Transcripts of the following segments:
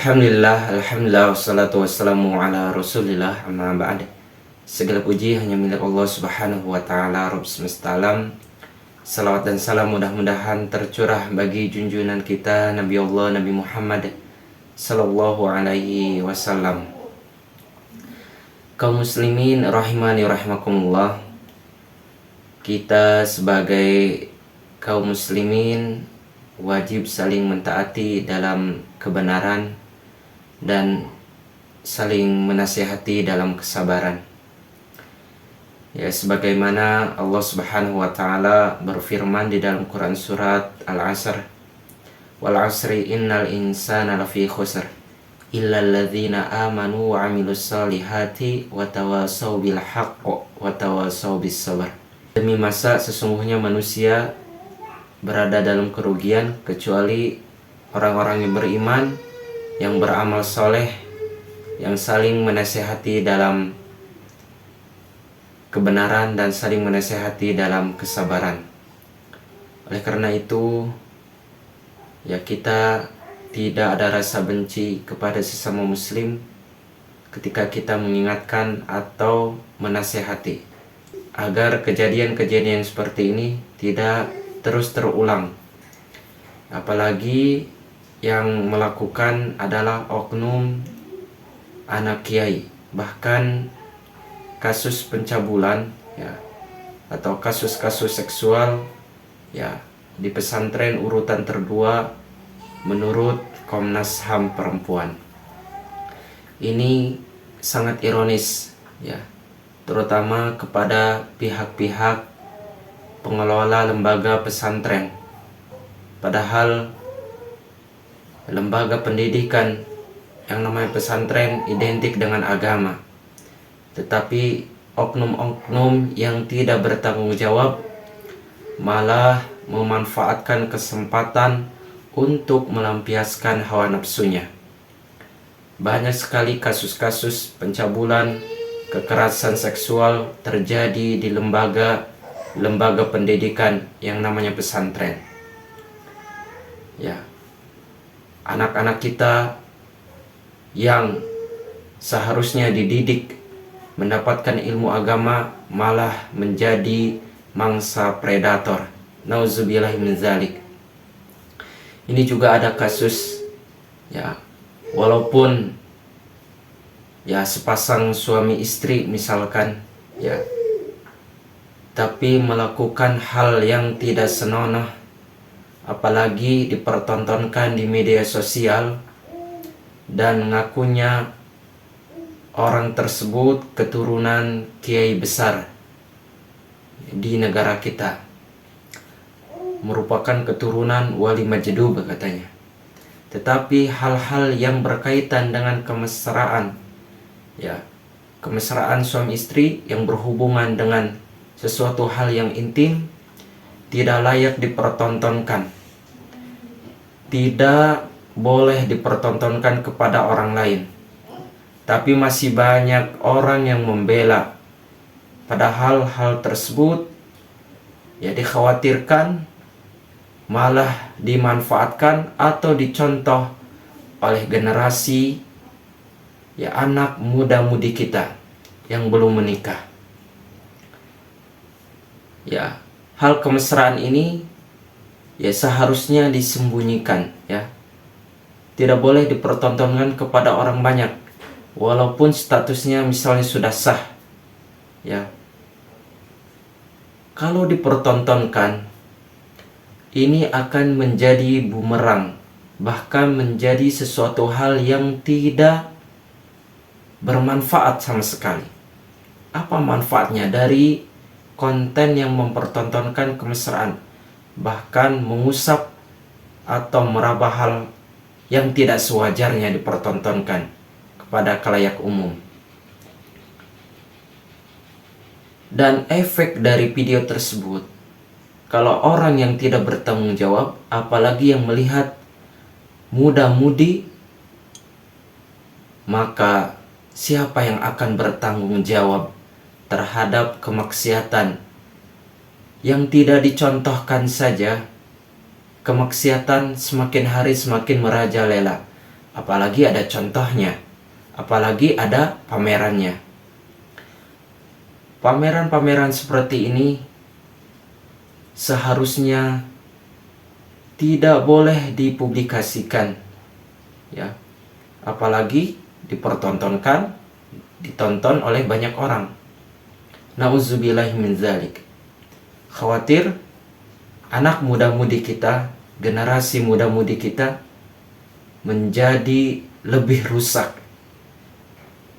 Alhamdulillah, wassalatu wassalamu ala rasulillah, amma ba'd. Segala puji hanya milik Allah subhanahu wa ta'ala, Rabb semesta alam. Salawat dan salam mudah-mudahan tercurah bagi junjungan kita Nabi Allah, Nabi Muhammad sallallahu alaihi wasallam. Kaum muslimin rahimani rahimakumullah, kita sebagai kaum muslimin wajib saling mentaati dalam kebenaran dan saling menasihati dalam kesabaran. Ya, sebagaimana Allah Subhanahu wa taala berfirman di dalam Quran surat Al-Asr, "Wal 'asri innal insana lafi khusr illa alladzina amanu wa 'amilus solihati wa tawasaw bil haqq wa tawasaw bis sabr." Demi masa sesungguhnya manusia berada dalam kerugian kecuali orang-orang yang beriman, yang beramal soleh, yang saling menasihati dalam kebenaran dan saling menasihati dalam kesabaran. Oleh karena itu, ya, kita tidak ada rasa benci kepada sesama muslim ketika kita mengingatkan atau menasihati agar kejadian-kejadian seperti ini tidak terus terulang. Apalagi yang melakukan adalah oknum anak kiai. Bahkan kasus pencabulan, ya, atau kasus-kasus seksual, ya, di pesantren urutan terdua menurut Komnas HAM perempuan. Ini sangat ironis, ya, terutama kepada pihak-pihak pengelola lembaga pesantren. Padahal lembaga pendidikan yang namanya pesantren identik dengan agama. Tetapi oknum-oknum yang tidak bertanggung jawab malah memanfaatkan kesempatan untuk melampiaskan hawa nafsunya. Banyak sekali kasus-kasus pencabulan, kekerasan seksual terjadi di lembaga pendidikan yang namanya pesantren. Ya, anak-anak kita yang seharusnya dididik mendapatkan ilmu agama malah menjadi mangsa predator. Nauzubillahi min dzalik. Ini juga ada kasus, ya, walaupun ya sepasang suami istri misalkan, ya, tapi melakukan hal yang tidak senonoh, apalagi dipertontonkan di media sosial dan ngakunya orang tersebut keturunan kiai besar di negara kita, merupakan keturunan wali majdub katanya. Tetapi hal-hal yang berkaitan dengan kemesraan, ya, kemesraan suami istri yang berhubungan dengan sesuatu hal yang intim tidak layak dipertontonkan, tidak boleh dipertontonkan kepada orang lain. Tapi masih banyak orang yang membela, padahal hal tersebut, ya, dikhawatirkan malah dimanfaatkan atau dicontoh oleh generasi, ya, anak muda-mudi kita yang belum menikah. Ya, hal kemesraan ini, ya, seharusnya disembunyikan, ya. Tidak boleh dipertontonkan kepada orang banyak walaupun statusnya misalnya sudah sah, ya. Kalau dipertontonkan, ini akan menjadi bumerang, bahkan menjadi sesuatu hal yang tidak bermanfaat sama sekali. Apa manfaatnya dari konten yang mempertontonkan kemesraan, bahkan mengusap atau meraba hal yang tidak sewajarnya dipertontonkan kepada khalayak umum? Dan efek dari video tersebut, kalau orang yang tidak bertanggung jawab, apalagi yang melihat muda-mudi, maka siapa yang akan bertanggung jawab terhadap kemaksiatan yang tidak dicontohkan saja? Kemaksiatan semakin hari semakin merajalela, apalagi ada contohnya, apalagi ada pamerannya. Pameran-pameran seperti ini seharusnya tidak boleh dipublikasikan, ya, apalagi ditonton oleh banyak orang. Nauzubillahi min dzalik. Khawatir anak muda-mudi kita, generasi muda-mudi kita menjadi lebih rusak,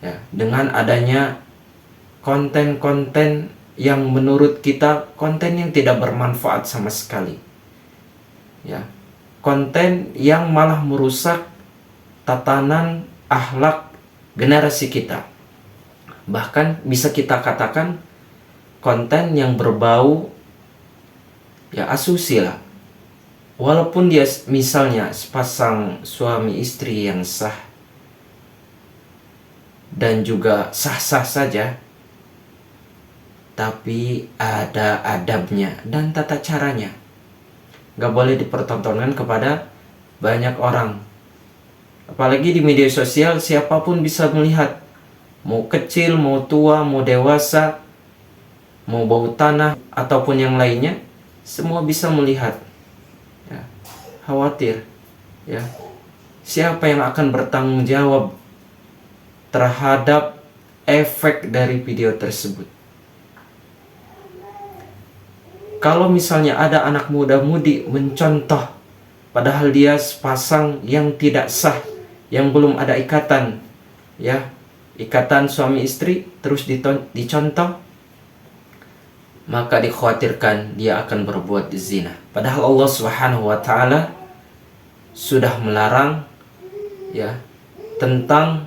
ya, dengan adanya konten-konten yang menurut kita konten yang tidak bermanfaat sama sekali, ya, konten yang malah merusak tatanan akhlak generasi kita. Bahkan bisa kita katakan konten yang berbau, ya, asusila. Walaupun dia misalnya sepasang suami istri yang sah dan juga sah-sah saja, tapi ada adabnya dan tata caranya. Gak boleh dipertontonkan kepada banyak orang. Apalagi di media sosial, siapapun bisa melihat. Mau kecil, mau tua, mau dewasa, mau bau tanah, ataupun yang lainnya, semua bisa melihat. Ya, khawatir, ya, siapa yang akan bertanggung jawab terhadap efek dari video tersebut? Kalau misalnya ada anak muda-mudi mencontoh, padahal dia sepasang yang tidak sah, yang belum ada ikatan, ya, ikatan suami istri, terus dicontoh, maka dikhawatirkan dia akan berbuat zina. Padahal Allah Subhanahu wa taala sudah melarang, ya, tentang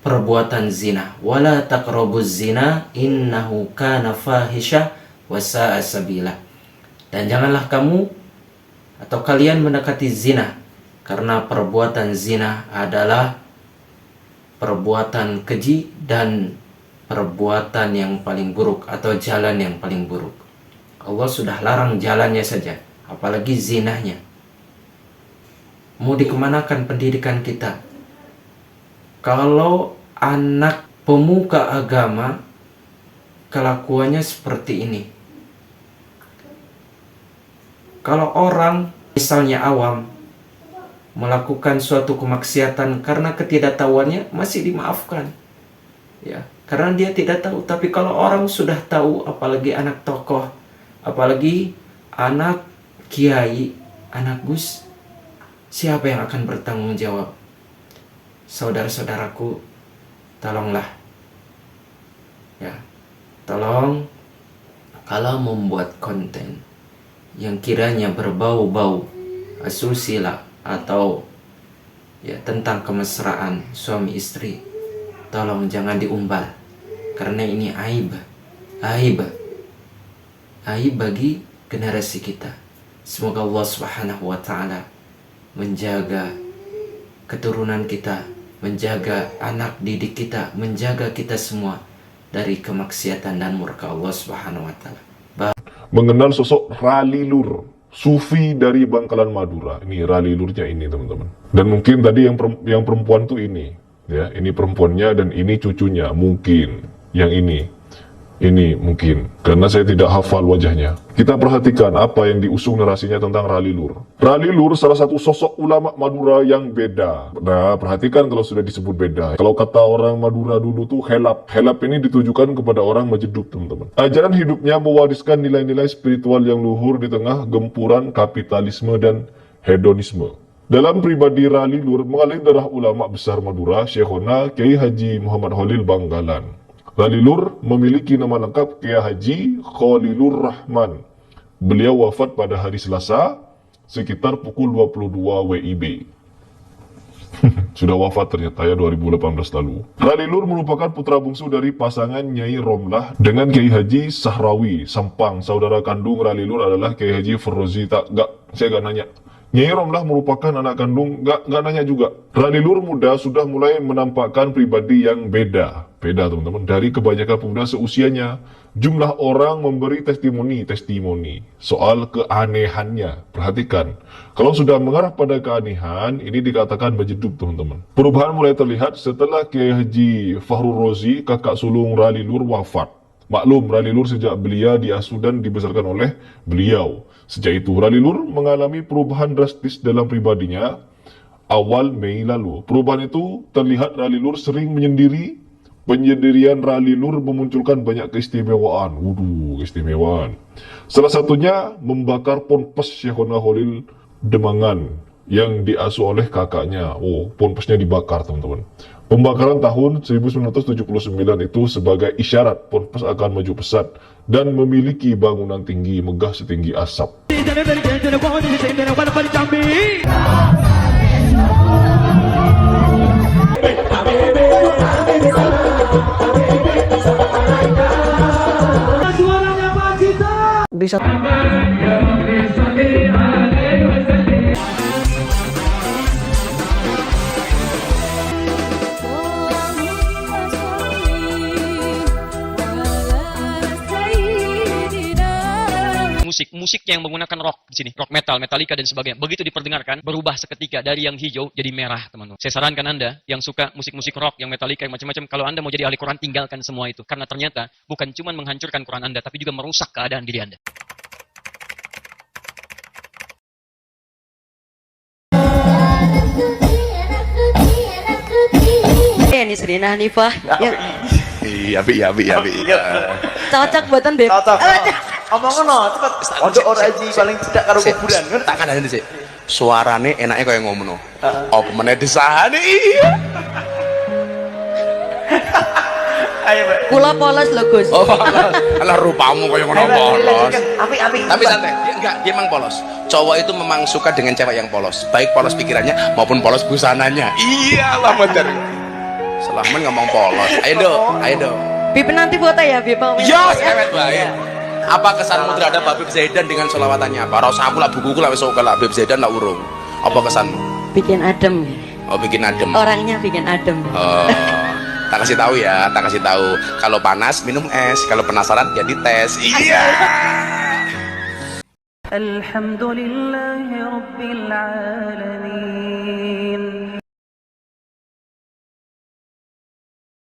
perbuatan zina. Wala taqrabuz zina innahu kana fahisha wa sa'a sabila. Dan janganlah kamu atau kalian mendekati zina, karena perbuatan zina adalah perbuatan keji dan perbuatan yang paling buruk atau jalan yang paling buruk. Allah sudah larang jalannya saja, apalagi zinahnya. Mau dikemanakan pendidikan kita kalau anak pemuka agama kelakuannya seperti ini? Kalau orang misalnya awam melakukan suatu kemaksiatan karena ketidaktahuannya, masih dimaafkan, ya, karena dia tidak tahu. Tapi kalau orang sudah tahu, apalagi anak tokoh, apalagi anak kiai, anak gus, siapa yang akan bertanggung jawab? Saudara-saudaraku, tolonglah, ya, tolong, kalau membuat konten yang kiranya berbau-bau asusila atau, ya, tentang kemesraan suami istri, tolong jangan diumbar, karena ini aib bagi generasi kita. Semoga Allah Subhanahu wa taala menjaga keturunan kita, menjaga anak didik kita, menjaga kita semua dari kemaksiatan dan murka Allah Subhanahu wa taala. Mengenal sosok Rali Lur, sufi dari Bangkalan Madura. Ini Rali Lurnya ini, teman-teman. Dan mungkin tadi yang perempuan tuh ini, ya, ini perempuannya dan ini cucunya, mungkin yang ini mungkin, karena saya tidak hafal wajahnya. Kita perhatikan apa yang diusung narasinya tentang Rali Lur. Rali Lur salah satu sosok ulama Madura yang beda. Nah, perhatikan kalau sudah disebut beda. Kalau kata orang Madura dulu tuh helap. Helap ini ditujukan kepada orang Majeduk, teman-teman. Ajaran hidupnya mewariskan nilai-nilai spiritual yang luhur di tengah gempuran kapitalisme dan hedonisme. Dalam pribadi Rali Lur mengalir darah ulama besar Madura, Syekhona Kiai Haji Muhammad Khalil Banggalan. Rali Lur memiliki nama lengkap Kiai Haji Khalilur Rahman. Beliau wafat pada hari Selasa sekitar pukul 22 WIB. Sudah wafat ternyata ya, 2018 lalu. Rali Lur merupakan putra bungsu dari pasangan Nyai Romlah dengan Kiai Haji Sahrawi Sampang. Saudara kandung Rali Lur adalah Kiai Haji Ferozi. Saya gak nanya. Nyai Romlah merupakan anak kandung, gak nanya juga. Rali Lur muda sudah mulai menampakkan pribadi yang beda. beda teman-teman. Dari kebanyakan pemuda seusianya, jumlah orang memberi testimoni soal keanehannya. Perhatikan, kalau sudah mengarah pada keanehan, ini dikatakan majedub teman-teman. Perubahan mulai terlihat setelah Kiai Haji Fahrul Rozi, kakak sulung Rali Lur, wafat. Maklum, Rali Lur sejak belia diasuh dan dibesarkan oleh beliau. Sejak itu, Rali Lur mengalami perubahan drastis dalam pribadinya. Awal Mei lalu, perubahan itu terlihat Rali Lur sering menyendiri. Penyendirian Rali Lur memunculkan banyak keistimewaan. Keistimewaan. Salah satunya membakar ponpes Syekhona Khalil Demangan yang diasuh oleh kakaknya. Ponpesnya dibakar teman-teman. Pembakaran tahun 1979 itu sebagai isyarat ponpes akan maju pesat dan memiliki bangunan tinggi megah setinggi asap. Bisa musik yang menggunakan rock di sini, rock metal, Metallica dan sebagainya. Begitu diperdengarkan, berubah seketika dari yang hijau jadi merah, teman-teman. Saya sarankan Anda yang suka musik-musik rock, yang Metallica, yang macam-macam, kalau Anda mau jadi ahli Quran, tinggalkan semua itu. Karena ternyata bukan cuma menghancurkan Quran Anda, tapi juga merusak keadaan diri Anda. ini Serina Hanifah ya, Iya. cocok buatan Beb. Cocok. Omongin no, cepet. Untuk orang haji paling tidak karo kuburan kan. Tak kan sih. Suarane enaknya kayak ngomong. Apa meneh disahane iya. Ayo, Mbak. Kula polos lho Gus. Oh, alah rupamu kayak ngono polos. Api. Tapi santai, dia emang polos. Cowok itu memang suka dengan cewek yang polos. Baik polos pikirannya maupun polos busananya. Iyalah bener. Selamat ngomong polos. Ayo dong. Bib nanti foto ya Bib. Yo, sewet baik. Apa kesanmu terhadap Habib Zaidan dengan sholawatnya apa? Rasa aku lah bukuku lah wis oke lah Habib Zaidan lah urung. Apa kesanmu? Bikin adem. Oh, bikin adem. Orangnya bikin adem. Oh, tak kasih tahu ya, tak kasih tahu. Kalau panas minum es, kalau penasaran jadi tes. Iya. Alhamdulillahirabbil alamin.